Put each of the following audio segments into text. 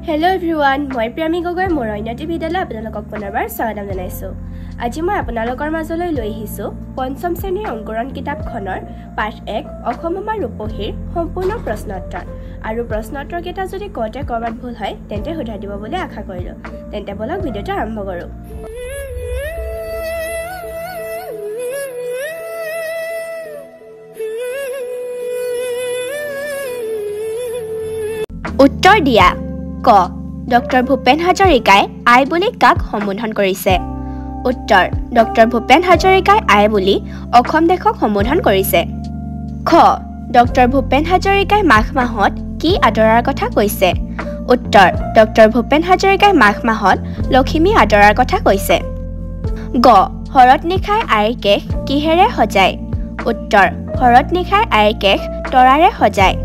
Hello everyone, মই প্ৰেমী গগৈ মোৰ অন্যটি বিদ্যালয় আপোনালোকক পুনৰবাৰ স্বাগতম জনাইছো। আজি মই আপোনালোকৰ মাজলৈ লৈ আহিছো পঞ্চম শ্ৰেণীৰ অংকুৰণ কিতাপখনৰ পাঠ 1 অসম আমাৰ ৰূপহীৰ সম্পূৰ্ণ প্ৰশ্নোত্তৰ আৰু প্ৰশ্নোত্তৰ কেইটা যদি কতে কৰবাত ভুল হয় তেন্তে শুধাই দিব বুলি আশা কৰিলো। তেন্তে বলক ভিডিওটো আৰম্ভ কৰো। উত্তৰ দিয়া ক ডক্টৰ ভূপেন হাজৰিকাই আই বুলি কাক সম্বোধন কৰিছে উত্তৰ ডক্টৰ ভূপেন হাজৰিকাই আই বুলি অসম দেশক সম্বোধন কৰিছে খ ডক্টৰ ভূপেন হাজৰিকাই মাঘ মাহত কি আদৰাৰ কথা কৈছে উত্তৰ ডক্টৰ ভূপেন হাজৰিকাই মাঘ মাহত লখিমী আদৰাৰ কথা কৈছে গ হৰত নিশাই আইৰ কেশ কিহেৰে সজায় উত্তৰ হৰত নিশাই আইৰ কেশ তৰাৰে সজায়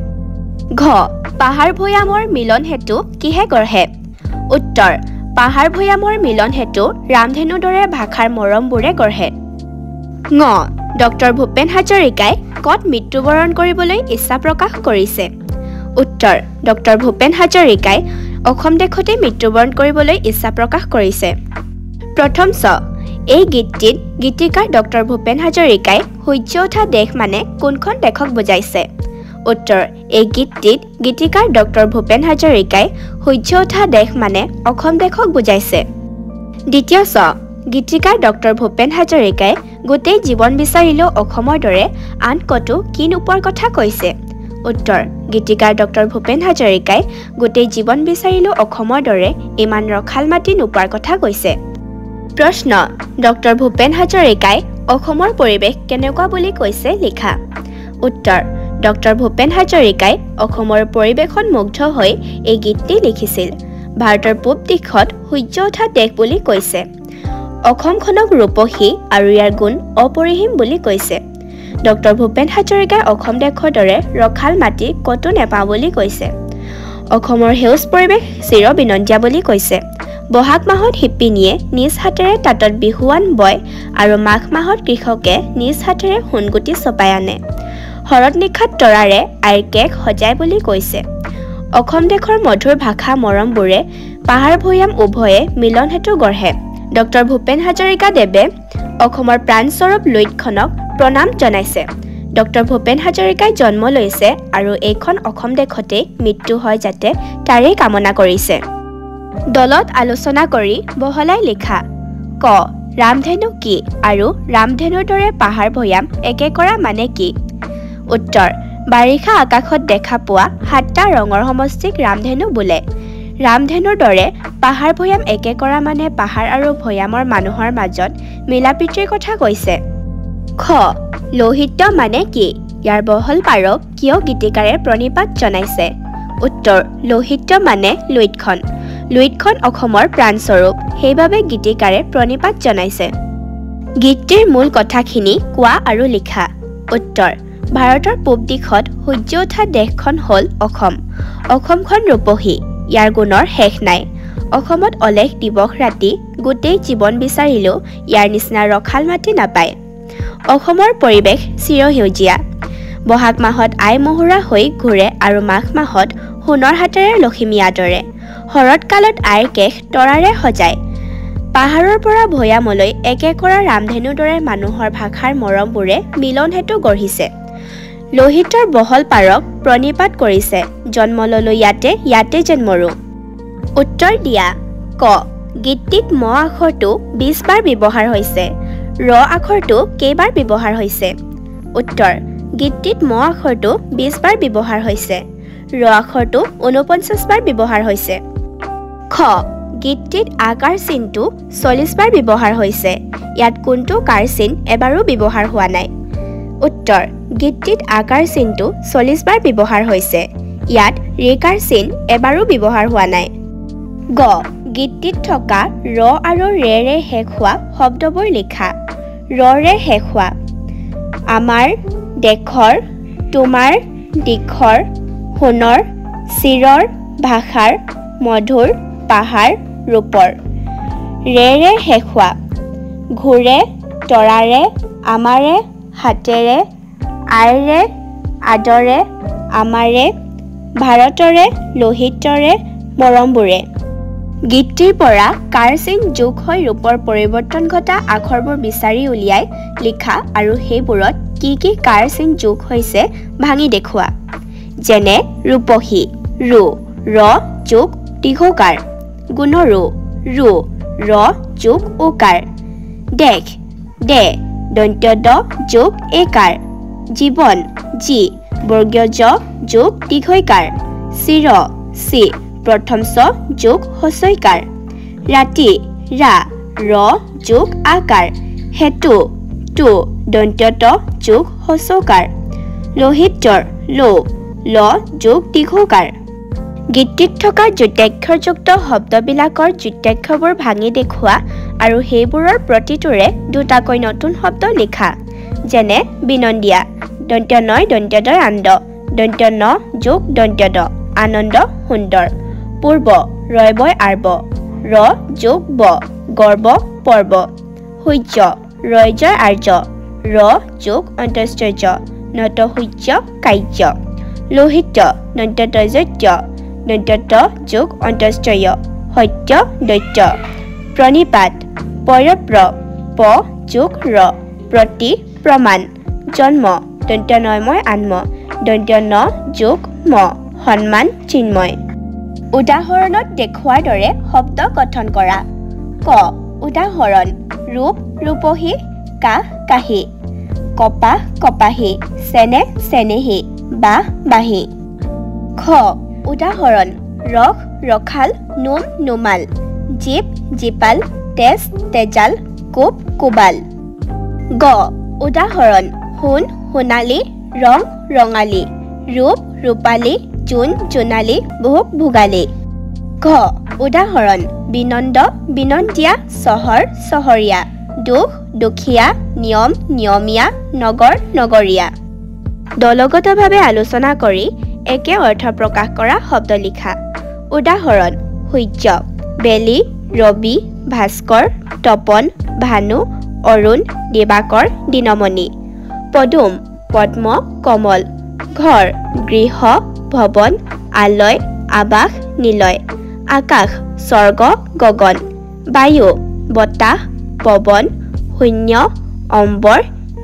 ঘ পাহাৰ ভৈয়ামৰ মিলন হেতু কিহে গঢ়ে উত্তৰ পাহাৰ ভৈয়ামৰ মিলন হেতু ৰামধেনু দৰে ভাষাৰ মৰমবোৰে গঢ়ে ঙ ডক্টৰ ভূপেন হাজৰিকাই কত মৃত্যুবৰণ কৰিবলৈ ইচ্ছা প্ৰকাশ কৰিছে উত্তৰ ডক্টৰ ভূপেন হাজৰিকাই অসম দেশতে মৃত্যুবৰণ কৰিবলৈ ইচ্ছা প্ৰকাশ কৰিছে প্ৰথম ছ এই গীতটিত গীতিকাৰ ডক্টৰ ভূপেন হাজৰিকাই সূৰ্য উঠা দেশ মানে কোনখন দেশক বুজাইছে উত্তৰ এই গীতটিত গীতিকাৰ ডক্টৰ ভূপেন হাজৰিকাই সূৰ্য উঠা দেশ মানে অসম দেশক বুজাইছে দ্বিতীয় ছ গীতিকাৰ ডক্টৰ ভূপেন হাজৰিকাই গোটেই জীৱন বিচাৰিলেও অসমৰ দৰে আন কতো কি নোপোৱাৰ কথা কৈছে উত্তৰ গীতিকাৰ ডক্টৰ ভূপেন হাজৰিকাই গোটেই জীৱন বিচাৰিলেও অসমৰ দৰে ইমান ৰখাল মাটি নোপোৱাৰ কথা কৈছে প্ৰশ্ন ডক্টৰ ভূপেন হাজৰিকাই অসমৰ পৰিৱেশ কেনেকুৱা বুলি কৈছে লিখা উত্তৰ ডক্টৰ ভূপেন হাজৰিকাই অসমৰ পৰিৱেশত মুগ্ধ হৈ এই গীতটি লিখিছিল ভাৰতৰ পূব দিশত সূৰ্য উঠা দেশ বুলি কৈছে অসমখনক ৰূপহী আৰু ইয়াৰ গুণ অপৰিসীম বুলি কৈছে ডক্টৰ ভূপেন হাজৰিকাই অসম দেশৰ দৰে ৰখাল মাটি কতো নেপাওঁ বুলি কৈছে অসমৰ সেউজ পৰিৱেশ চিৰ বিনন্দীয়া বুলি কৈছে বহাগ মাহত শিপিনীয়ে নিজ হাতেৰে তাঁতত বিহুৱান বয় আৰু মাঘ মাহত কৃষকে নিজ হাতেৰে সোণগুটি চপাই আনে হৰত নিশাত তৰাৰে আইৰ কেশ সজায় বুলি কৈছে অসম দেশৰ মধুৰ ভাষা মৰমবোৰে পাহাৰ ভৈয়াম উভয়ে মিলন হেতু গঢ়ে ডক্টৰ ভূপেন হাজৰিকা দেৱে অসমৰ প্ৰাণস্বৰূপ লুইতখনক প্ৰণাম জনাইছে ডক্টৰ ভূপেন হাজৰিকাই জন্ম লৈছে আৰু এইখন অসম দেশতে মৃত্যু হয় যাতে তাৰেই কামনা কৰিছে দলত আলোচনা কৰি বহলাই লিখা ক ৰামধেনু কি আৰু ৰামধেনুৰ দৰে পাহাৰ ভৈয়াম একে কৰা মানে কি উত্তৰ বাৰিষা আকাশত দেখা পোৱা 7টা ৰঙৰ সমষ্টিক ৰামধেনু বোলে ৰামধেনুৰ দৰে পাহাৰ ভৈয়াম একে কৰা মানে পাহাৰ আৰু ভৈয়ামৰ মানুহৰ মাজত মিলাপ্ৰীতিৰ কথা কৈছে খ লৌহিত্য মানে কি ইয়াৰ বহল পাৰক কিয় গীতিকাৰে প্ৰণিপাত জনাইছে উত্তৰ লৌহিত্য মানে লুইতখন অসমৰ প্ৰাণস্বৰূপ সেইবাবে গীতিকাৰে প্ৰণিপাত জনাইছে গীতটিৰ মূল কথাখিনি কোৱা আৰু লিখা উত্তৰ ভাৰতৰ পূব দিশত সূৰ্য উঠা দেশখন হ'ল অসমখন ৰূপহী ইয়াৰ গুণৰ শেষ নাই অসমত অলেখ দিৱস ৰাতি গোটেই জীৱন বিচাৰিলেও ইয়াৰ নিচিনা ৰখাল মাটি নাপায় অসমৰ পৰিৱেশ চিৰসেউজীয়া বহাগ মাহত আই মহুৰা হৈ ঘূৰে আৰু মাঘ মাহত সোণৰ হাতেৰে লখিমী আদৰে শৰৎ কালত আইৰ কেশ তৰাৰে সজায় পাহাৰৰ পৰা ভৈয়ামলৈ একে কৰা ৰামধেনুৰ দৰে মানুহৰ ভাষাৰ মৰমবোৰে মিলন হেতু গঢ়িছে লৌহিত্যৰ বহল পাৰক প্ৰণিপাত কৰিছে জন্ম ললো ইয়াতে যেন মৰো উত্তৰ দিয়া ক গীতটিত ম আখৰটো 20 বাৰ ব্যৱহাৰ হৈছে ৰ আখৰটো কেইবাৰ ব্যৱহাৰ হৈছে উত্তৰ গীতটিত ম আখৰটো 20 বাৰ ব্যৱহাৰ হৈছে ৰ আখৰটো 49 বাৰ ব্যৱহাৰ হৈছে খ গীতটিত আকাৰ চিনটো 40 বাৰ ব্যৱহাৰ হৈছে ইয়াত কোনটো কাৰ চিন এবাৰো ব্যৱহাৰ হোৱা নাই উত্তৰ গীতটিত আকাৰ চিনটো 40 বাৰ ব্যৱহাৰ হৈছে ইয়াত ৰেকাৰ চিন এবাৰো ব্যৱহাৰ হোৱা নাই গ গীতটিত থকা ৰ আৰু ৰেৰে শেষ হোৱা শব্দবোৰ লিখা ৰে শেষ হোৱা আমাৰ দেশৰ তোমাৰ দিশৰ সোণৰ চিৰৰ ভাষাৰ মধুৰ পাহাৰ ৰূপৰ ৰেৰে শেষ হোৱা ঘূৰে তৰাৰে আমাৰে হাতেৰে আইৰে আদৰে আমাৰে ভাৰতৰে লোহিতৰে মৰমবোৰে গীতটিৰ পৰা কাৰ চিন যোগ হৈ ৰূপৰ পৰিৱৰ্তন ঘটা আখৰবোৰ বিচাৰি উলিয়াই লিখা আৰু সেইবোৰত কি কাৰ চিন যোগ হৈছে ভাঙি দেখুওৱা যেনে ৰূপহী ৰু ৰ যোগ দীৰ্ঘকাৰ গুণৰু ৰু ৰ যোগ ওকাৰ দেখ দে দন্ত্য দ যোগ একাৰ জীৱন জি বৰ্গীয় জ যোগ দীৰ্ঘইকাৰ চিৰ চি প্ৰথম ছ যোগ হ্ৰস্বইকাৰ ৰাতি ৰা ৰ যোগ আকাৰ হেতু টু দন্ত্য ত যোগ হ্ৰস্বকাৰ লোহিতৰ লো ল যোগ দীৰ্ঘকাৰ গীতটিত থকা যুক্তাক্ষৰযুক্ত শব্দবিলাকৰ যুক্তাক্ষৰবোৰ ভাঙি দেখুওৱা আৰু সেইবোৰৰ প্ৰতিটোৰে দুটাকৈ নতুন শব্দ লিখা যেনে বিনন্দিয়া দন্ত্য নয় দন্ত্য দয় আন্দ দন্ত্য ন যোগ দন্ত্য দ আনন্দ সুন্দৰ পূৰ্ব ৰয়বয় আৰ্ব ৰ যোগ ব গৰ্ব পৰ্ব সূৰ্য ৰয়জয় আৰ্য ৰ যোগ অন্তশ্চৰ্য নত সূৰ্য কাৰ্য লোহিত দন্ত্যতযত্য দন্ত্যত যোগ অন্তশ্চয় সত্য দৈত্য প্ৰণিপাত পয়প্ৰ প যোগ ৰ প্ৰতি প্ৰমাণ জন্ম দন্ত্য নয়ময় আন্ম দন্ত্য ন যোগ ম সন্মান চিন্ময় উদাহৰণত দেখুৱাৰ দৰে শব্দ গঠন কৰা ক উদাহৰণ ৰূপ ৰূপহী কাহ কাহি কপাহ কপাহী চেনে চেনেহী বাহ বাহী খ উদাহৰণ ৰস ৰখাল নোম নোমাল জীপ জীপাল তেজ তেজাল কোপ কোবাল গ উদাহৰণ সোণ সোণালী ৰং ৰঙালী ৰূপ ৰূপালী জোন জোনালী ভোগ ভোগালী ঘ উদাহৰণ বিনন্দ বিনন্দিয়া চহৰ চহৰীয়া দুখ দুখীয়া নিয়ম নিয়মীয়া নগৰ নগৰীয়া দলগতভাৱে আলোচনা কৰি একে অৰ্থ প্ৰকাশ কৰা শব্দ লিখা উদাহৰণ সূৰ্য বেলি ৰবি ভাস্কৰ তপন ভানু অৰুণ দিবাকৰ দিনমণি পদুম পদ্ম কমল ঘৰ গৃহ ভৱন আলয় আবাস নিলয় আকাশ স্বৰ্গ গগন বায়ু বতাহ পৱন শূন্য অম্বৰ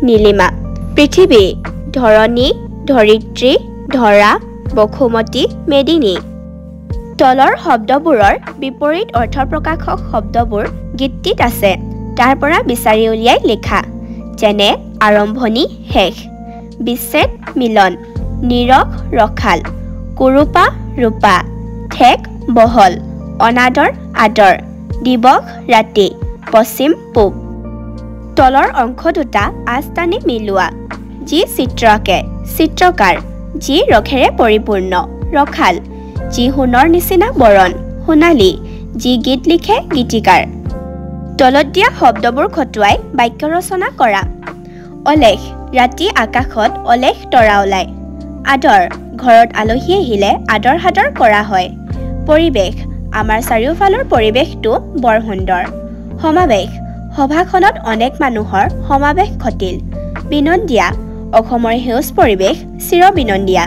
নীলিমা পৃথিৱী ধৰণী ধৰিত্ৰী ধৰা বসুমতী মেদিনী তলৰ শব্দবোৰৰ বিপৰীত অৰ্থ প্ৰকাশক শব্দবোৰ গীতটিত আছে তাৰ পৰা বিচাৰি উলিয়াই লিখা যেনে আৰম্ভণি শেষ বিচ্ছেদ মিলন নিৰখ ৰখাল কুৰূপা ৰূপা ঠেক বহল অনাদৰ আদৰ দিৱস ৰাতি পশ্চিম পূব তলৰ অংশ দুটা আস্তানি মিলোৱা যি চিত্ৰ আঁকে চিত্ৰকাৰ যি ৰখেৰে পৰিপূৰ্ণ ৰখাল যি সোণৰ নিচিনা বৰণ সোণালী যি গীত লিখে গীতিকাৰ তলত দিয়া শব্দবোৰ খটুৱাই বাক্য ৰচনা কৰা অলেখ ৰাতি আকাশত অলেখ তৰা ওলায় আদৰ ঘৰত আলহী আহিলে আদৰ সাদৰ কৰা হয় পৰিৱেশ আমাৰ চাৰিওফালৰ পৰিৱেশটো বৰ সুন্দৰ সমাৱেশ সভাখনত অনেক মানুহৰ সমাৱেশ ঘটিল বিনন্দিয়া অসমৰ সেউজ পৰিৱেশ চিৰ বিনন্দিয়া